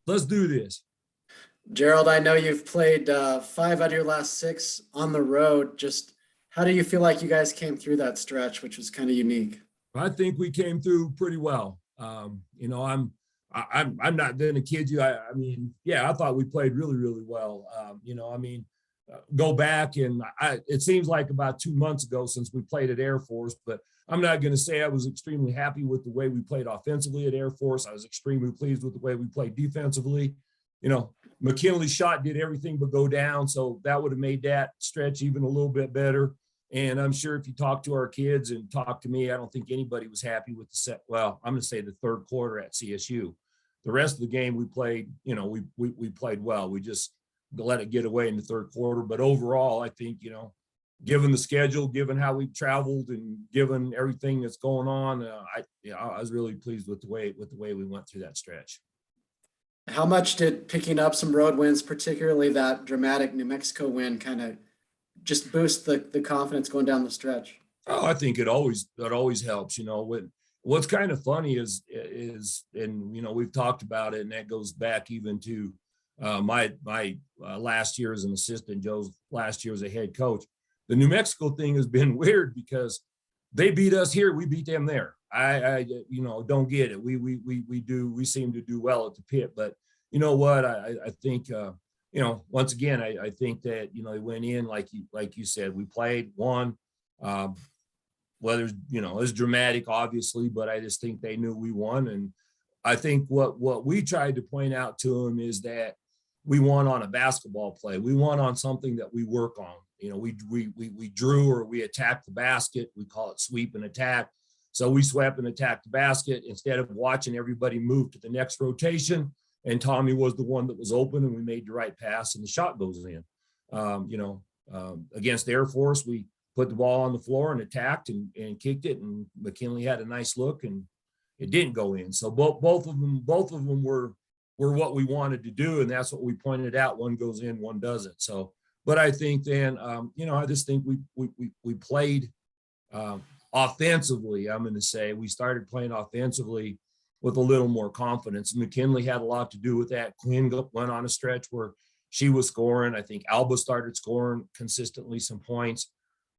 Let's do this. Gerald, I know you've played 5 out of your last 6 on the road. Just how do you feel like you guys came through that stretch, which was kind of unique? I think we came through pretty well. I'm not going to kid you. I mean, yeah, I thought we played really, really well. Go back and it seems like about 2 months ago since we played at Air Force, but I'm not going to say I was extremely happy with the way we played offensively at Air Force. I was extremely pleased with the way we played defensively. McKinley's shot did everything but go down, so that would have made that stretch even a little bit better. And I'm sure if you talk to our kids and talk to me, I don't think anybody was happy with the set. Well, I'm going to say the third quarter at CSU. The rest of the game we played, we played well. We just let it get away in the third quarter. But overall, I think, given the schedule, given how we traveled, and given everything that's going on, I was really pleased with the way we went through that stretch. How much did picking up some road wins, particularly that dramatic New Mexico win, kind of just boost the confidence going down the stretch? Oh, I think it always helps. What's kind of funny is we've talked about it, and that goes back even to my last year as an assistant, Joe's last year as a head coach. The New Mexico thing has been weird because they beat us here, we beat them there. I don't get it. We seem to do well at the pit, but you know what? I think once again, I think that they went in like you said, we played, won. Whether it's dramatic, obviously, but I just think they knew we won. And I think what we tried to point out to them is that we won on a basketball play. We won on something that we work on. We drew or we attacked the basket. We call it sweep and attack. So we swept and attacked the basket instead of watching everybody move to the next rotation. And Tommy was the one that was open, and we made the right pass, and the shot goes in. Against Air Force, we put the ball on the floor and attacked and kicked it, and McKinley had a nice look, and it didn't go in. So both of them were what we wanted to do, and that's what we pointed out. One goes in, one doesn't. So, but I think then, I just think we played offensively. I'm going to say we started playing offensively with a little more confidence. McKinley had a lot to do with that. Quinn went on a stretch where she was scoring. I think Alba started scoring consistently some points.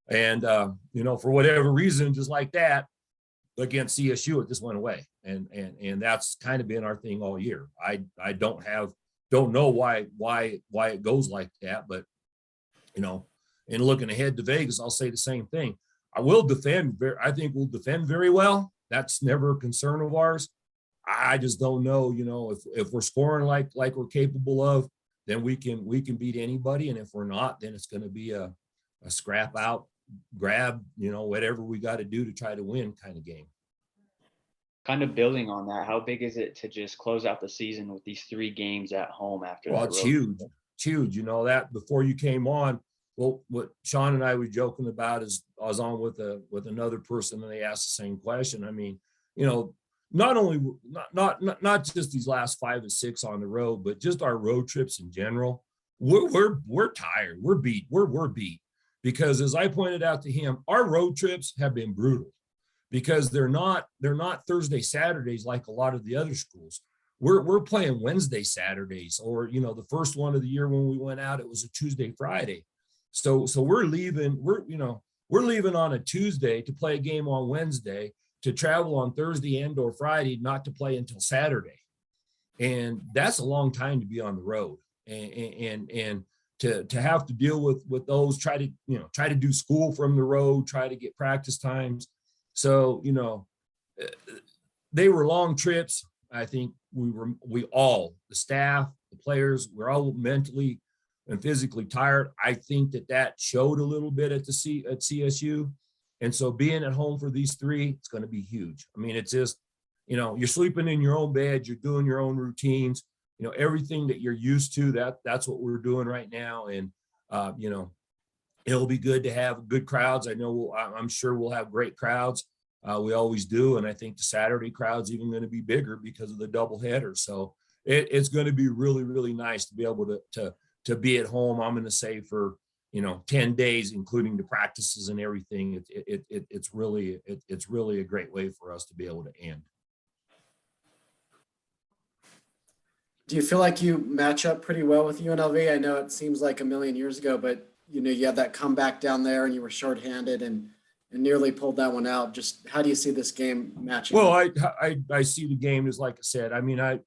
And, for whatever reason, just like that, against CSU, it just went away. And that's kind of been our thing all year. I don't know why it goes like that, but, and looking ahead to Vegas, I'll say the same thing. I think we'll defend very well. That's never a concern of ours. I just don't know, if we're scoring like we're capable of, then we can beat anybody. And if we're not, then it's going to be a scrap out, grab, whatever we got to do to try to win kind of game. Kind of building on that, how big is it to just close out the season with these 3 games at home after that? It's huge. It's huge. That before you came on, well, what Sean and I were joking about is I was on with another person, and they asked the same question. I mean, not only not just these last 5 and 6 on the road, but just our road trips in general. We're tired. We're beat. We're beat because, as I pointed out to him, our road trips have been brutal because they're not Thursday, Saturdays like a lot of the other schools. We're playing Wednesday, Saturdays, or the first one of the year when we went out, it was a Tuesday, Friday. So we're leaving on a Tuesday to play a game on Wednesday, to travel on Thursday and or Friday, not to play until Saturday. And that's a long time to be on the road. And to have to deal with those, try to do school from the road, try to get practice times. So, they were long trips. I think we all, the staff, the players, we're all mentally and physically tired. I think that showed a little bit at CSU. And so being at home for these 3, it's going to be huge. I mean, it's just, you're sleeping in your own bed, you're doing your own routines, everything that you're used to, that's what we're doing right now. And, it'll be good to have good crowds. I'm sure we'll have great crowds. We always do. And I think the Saturday crowd's even going to be bigger because of the doubleheader. So it's going to be really, really nice to be able to be at home. I'm going to say for, 10 days, including the practices and everything. It's really a great way for us to be able to end. Do you feel like you match up pretty well with UNLV? I know it seems like a million years ago, but you had that comeback down there and you were shorthanded and nearly pulled that one out. Just how do you see this game matching Well, up? I see the game as, like I said, I mean, I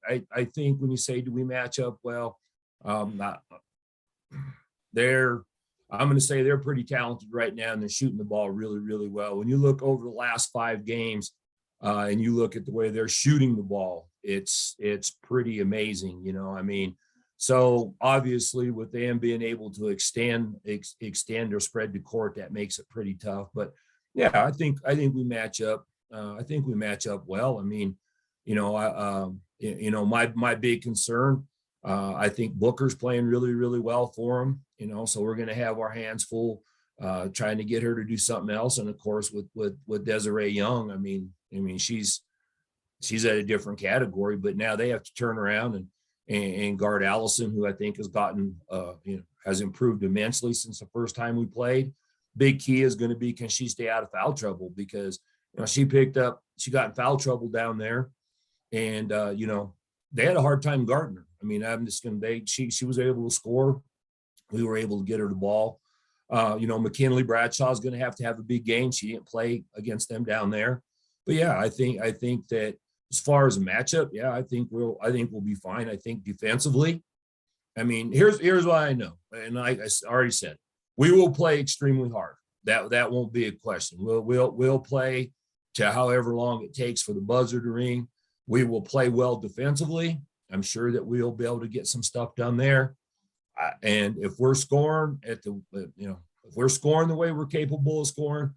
think when you say, do we match up well, not they're, I'm going to say they're pretty talented right now, and they're shooting the ball really, really well. When you look over the last 5 games, and you look at the way they're shooting the ball, it's pretty amazing. I mean, so obviously with them being able to extend or spread the court, that makes it pretty tough. But yeah, I think we match up. I think we match up well. I mean, my big concern. I think Booker's playing really, really well for him. So we're going to have our hands full, trying to get her to do something else. And of course, with Desiree Young, I mean, she's at a different category. But now they have to turn around and guard Allison, who I think has gotten, has improved immensely since the first time we played. Big key is going to be, can she stay out of foul trouble? Because she got in foul trouble down there, and they had a hard time guarding her. I mean, I'm just going to, she was able to score. We were able to get her the ball. McKinley Bradshaw is going to have a big game. She didn't play against them down there. But yeah, I think that as far as a matchup, yeah, I think we'll be fine. I think defensively, I mean, here's what I know. And I already said, we will play extremely hard. That won't be a question. We'll play to however long it takes for the buzzer to ring. We will play well defensively. I'm sure that we'll be able to get some stuff done there. And if we're scoring if we're scoring the way we're capable of scoring,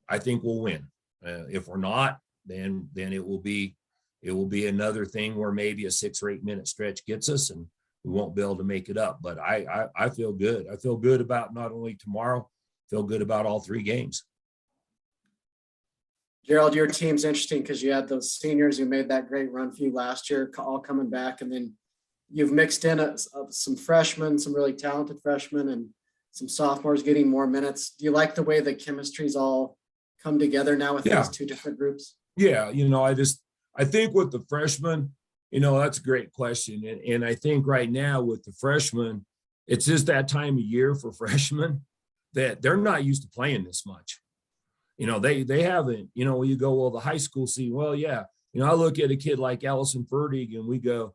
I think we'll win. If we're not, then it will be another thing where maybe a 6 or 8 minute stretch gets us and we won't be able to make it up. But I feel good. I feel good about not only tomorrow, feel good about all 3 games. Gerald, your team's interesting because you had those seniors who made that great run for you last year, all coming back, and then you've mixed in some freshmen, some really talented freshmen, and some sophomores getting more minutes. Do you like the way the chemistry's all come together now with these 2 different groups? Yeah, I think with the freshmen, that's a great question. And I think right now with the freshmen, it's just that time of year for freshmen that they're not used to playing this much. They haven't, you go, well, the high school scene, well, yeah. I look at a kid like Allison Ferdig and we go,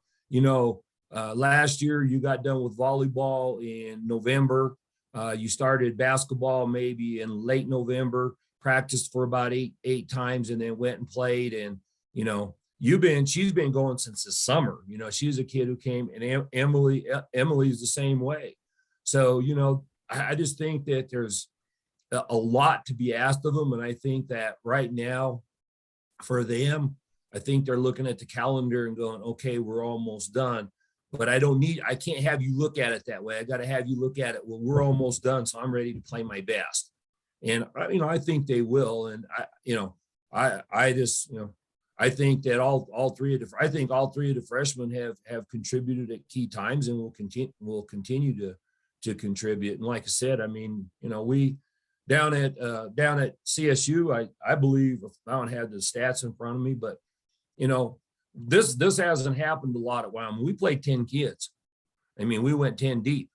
last year you got done with volleyball in November. You started basketball maybe in late November, practiced for about eight times, and then went and played. And, she's been going since the summer. She's a kid who came, and Emily's the same way. So, I just think that there's a lot to be asked of them. And I think that right now for them, I think they're looking at the calendar and going, okay, we're almost done. But I can't have you look at it that way. I got to have you look at it, well, we're almost done, so I'm ready to play my best. And, I think they will. And I think that all three of the freshmen have contributed at key times and will continue to contribute. And like I said, I mean, we down at CSU, I believe, I don't have the stats in front of me, but this hasn't happened a lot at Wyoming. We played 10 kids. I mean, we went 10 deep,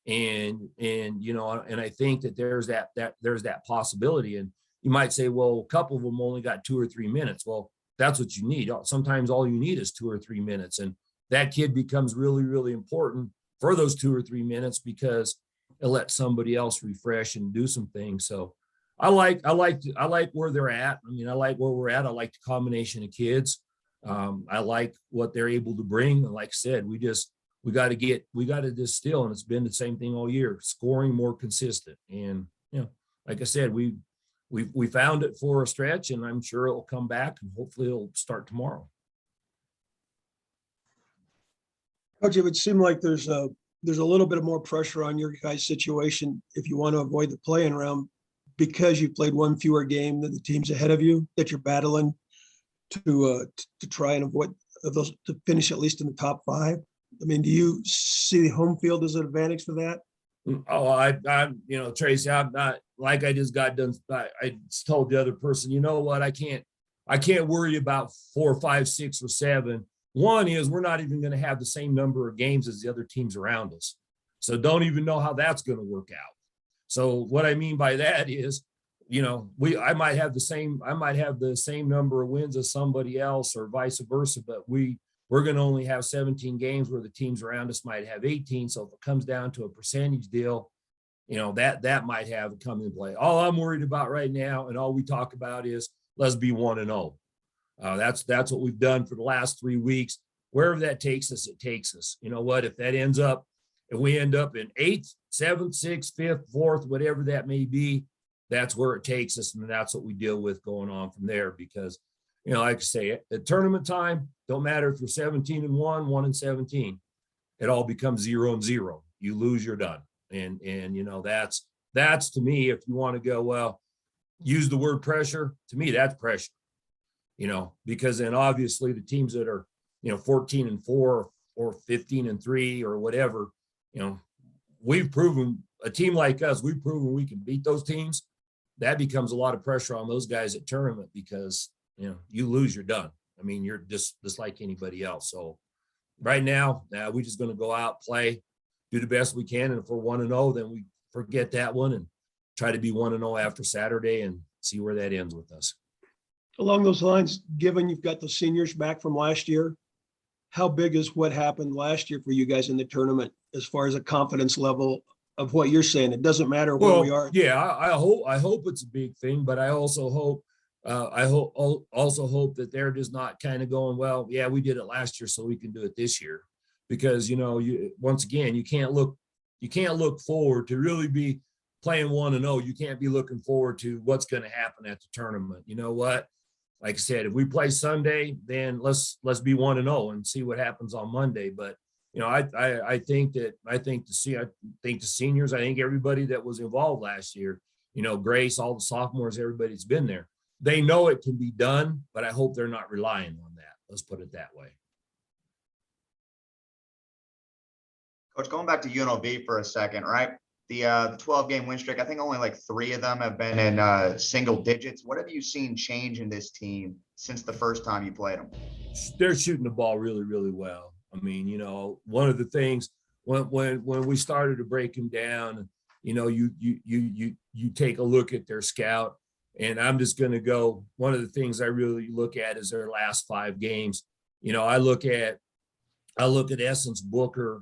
and I think that there's that possibility. And you might say, well, a couple of them only got 2 or 3 minutes. Well, that's what you need. Sometimes all you need is 2 or 3 minutes, and that kid becomes really, really important for those 2 or 3 minutes because it lets somebody else refresh and do some things. So I like where they're at. I mean, I like where we're at. I like the combination of kids. I like what they're able to bring. And like I said, we got to distill, and it's been the same thing all year, scoring more consistent. And, like I said, we found it for a stretch, and I'm sure it'll come back, and hopefully it'll start tomorrow. Coach, it would seem like there's a little bit of more pressure on your guys' situation if you want to avoid the play-in round because you played one fewer game than the teams ahead of you that you're battling to try and avoid those, to finish at least in the top 5. I mean, do you see the home field as an advantage for that? Oh, I Tracy, I'm not, like I just got done. I told the other person, you know what, I can't worry about 4, 5, 6, or 7. One is we're not even going to have the same number of games as the other teams around us. So don't even know how that's going to work out. So what I mean by that is, I might have the same number of wins as somebody else or vice versa, but we're going to only have 17 games where the teams around us might have 18. So if it comes down to a percentage deal, that might have come into play. All I'm worried about right now, and all we talk about is let's be 1-0. That's what we've done for the last 3 weeks. Wherever that takes us, it takes us. You know what? If we end up in 8th, 7th, 6th, 5th, 4th, whatever that may be, that's where it takes us, and that's what we deal with going on from there. Because, like I say, at tournament time, don't matter if you're 17-1, 1-17, it all becomes 0-0. You lose, you're done. And that's to me, if you want to go, well, use the word pressure, to me, that's pressure, because then obviously the teams that are, 14-4 or 15-3 or whatever, we've proven, a team like us, we've proven we can beat those teams. That becomes a lot of pressure on those guys at tournament because, you lose, you're done. I mean, you're just like anybody else. So right now, we're just going to go out, play, do the best we can. And if we're 1-0, then we forget that one and try to be 1-0 after Saturday and see where that ends with us. Along those lines, given you've got the seniors back from last year, how big is what happened last year for you guys in the tournament as far as a confidence level of what you're saying? It doesn't matter where we are. Yeah, I hope it's a big thing, but I also hope that they're just not kind of going, well, yeah, we did it last year, so we can do it this year. Because, once again, you can't look forward to really be playing 1-0. You can't be looking forward to what's going to happen at the tournament. You know what? Like I said, if we play Sunday, then let's be 1-0 and see what happens on Monday. But, I think the seniors, I think everybody that was involved last year, Grace, all the sophomores, everybody that's been there, they know it can be done, but I hope they're not relying on that. Let's put it that way. Coach, going back to UNLV for a second, right? The 12-game win streak, I think only like 3 of them have been in single digits. What have you seen change in this team since the first time you played them? They're shooting the ball really, really well. I mean, one of the things when we started to break them down, you take a look at their scout, and I'm just going to go. One of the things I really look at is their last 5 games. I look at Essence Booker.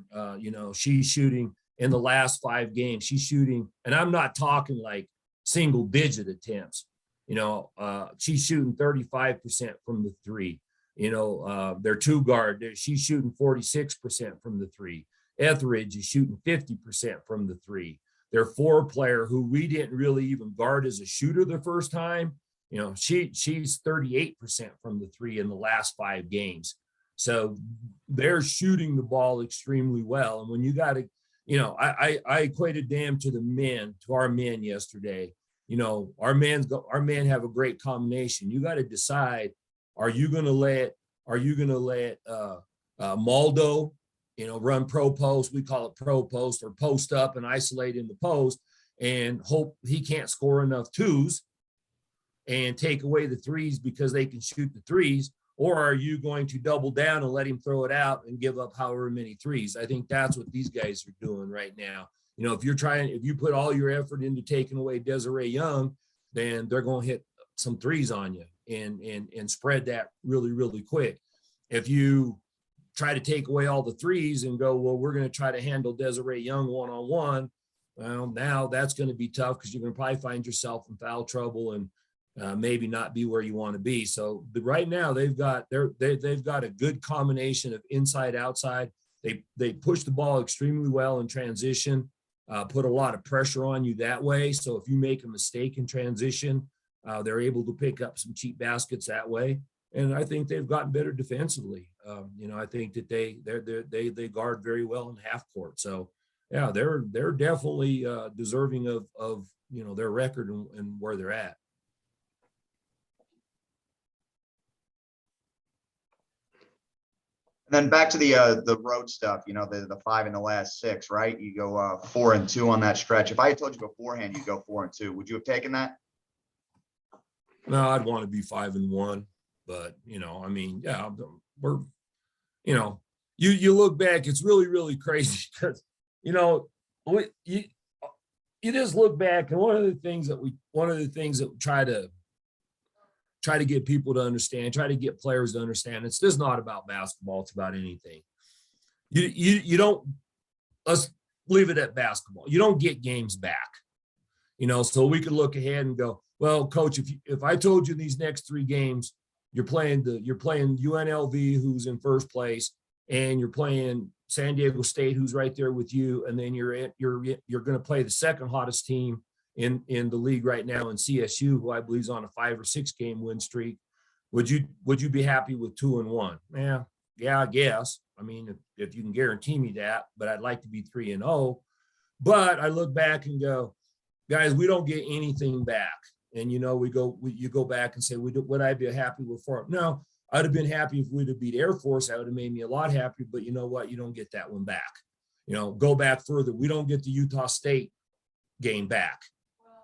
She's shooting in the last 5 games. She's shooting, and I'm not talking like single digit attempts. She's shooting 35% from the 3. Their 2 guard, she's shooting 46% from the 3. Etheridge is shooting 50% from the 3. Their 4 player, who we didn't really even guard as a shooter the first time, she's 38% from the 3 in the last 5 games. So they're shooting the ball extremely well. And when you got to, I equated them to our men yesterday. Our men have a great combination. You got to decide, are you going to let Maldo, run pro post? We call it pro post, or post up and isolate in the post and hope he can't score enough 2s and take away the 3s because they can shoot the 3s. Or are you going to double down and let him throw it out and give up however many 3s? I think that's what these guys are doing right now. If you put all your effort into taking away Desiree Young, then they're going to hit some 3s on you and spread that really, really quick. If you try to take away all the 3s and go, well, we're going to try to handle Desiree Young one-on-one, well, now that's going to be tough because you're going to probably find yourself in foul trouble and maybe not be where you want to be. So right now they've got a good combination of inside, outside. They push the ball extremely well in transition, put a lot of pressure on you that way. So if you make a mistake in transition, they're able to pick up some cheap baskets that way. And I think they've gotten better defensively. I think that they guard very well in half court. So yeah, they're definitely deserving of their record and where they're at. And then back to the road stuff, the 5 in the last 6, right? You go 4-2 on that stretch. If I had told you beforehand you'd go 4-2, would you have taken that? No, I'd want to be 5-1, but yeah, you know, you look back, it's really, really crazy because, you know, you just look back, and one of the things that we try to get people to understand, try to get players to understand, it's just not about basketball, it's about anything. You don't, let's leave it at basketball. You don't get games back, you know, so we could look ahead and go, well, coach, if I told you these next 3 games, you're playing UNLV, who's in first place, and you're playing San Diego State, who's right there with you, and then you're going to play the second hottest team in the league right now in CSU, who I believe is on a 5 or 6 game win streak. Would you be happy with 2-1? Yeah, I guess. I mean, if you can guarantee me that, but I'd like to be 3-0. But I look back and go, guys, we don't get anything back. And, you know, you go back and say, would I be happy with 4? No, I'd have been happy if we'd have beat Air Force. That would have made me a lot happier. But you know what? You don't get that one back. You know, go back further. We don't get the Utah State game back.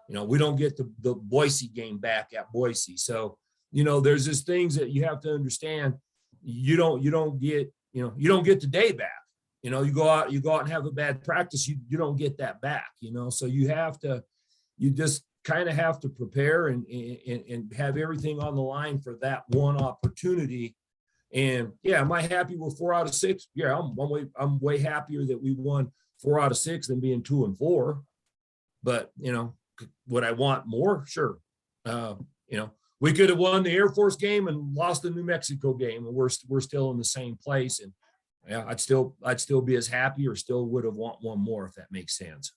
You know, we don't get the Boise game back at Boise. So, you know, there's just things that you have to understand. You don't get the day back. You know, you go out and have a bad practice, you don't get that back, you know. So you just kind of have to prepare and have everything on the line for that one opportunity. And yeah, am I happy with 4 out of 6? Yeah, I'm way happier that we won 4 out of 6 than being 2-4. But, you know, would I want more? Sure. You know, we could have won the Air Force game and lost the New Mexico game, and we're still in the same place. And yeah, I'd still be as happy, or still would have want one more, if that makes sense.